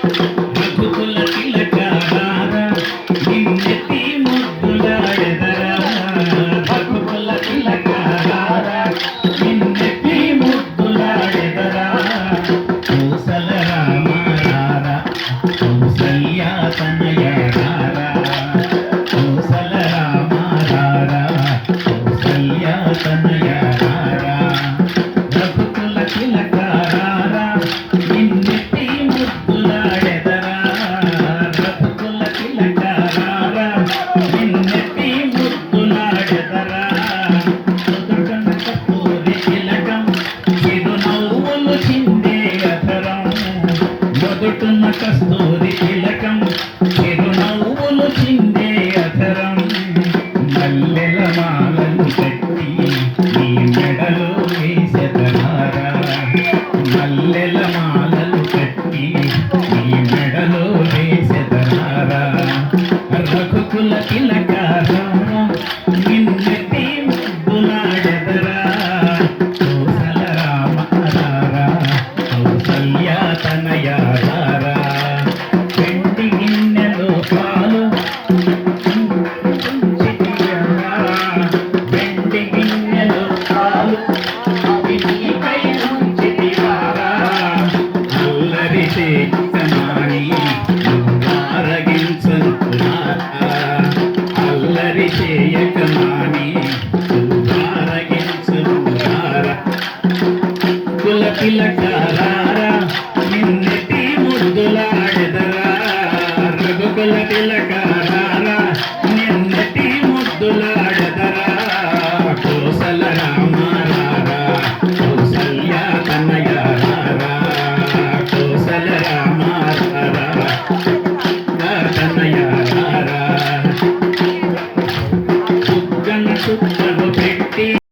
రఘుకుల తిలకారా నిన్నెత్తి ముద్దులాడెదరా రఘుకుల తిలకారా నిన్నెత్తి ముద్దులాడెదరా కోసల రామారా కౌసల్యా తనయారా కోసల రామారా కౌసల్యా తనయారా రఘుకుల తిలకారా నిన్నెత్తి ముద్దులాడెదరా రఘుకుల తిలకారా నిన్నెత్తి ముద్దులాడెదరా సుదుటన కస్తూరి తిలకం చిరునవ్వులు చిందే అధరం మొదుటున్న కస్తూరి తిలకం చిరునవ్వులు చిందే అధరం మల్లెల మాలలు కట్టి నీ మెడలో వేసెదరారా మల్లెల మాలలు కట్టి నీ మెడలో వేసెదరారా రఘుకుల తిలకారా నిన్నెత్తి ముద్దులాడెదరా కోసల రామారా కౌసల్యా తనయారా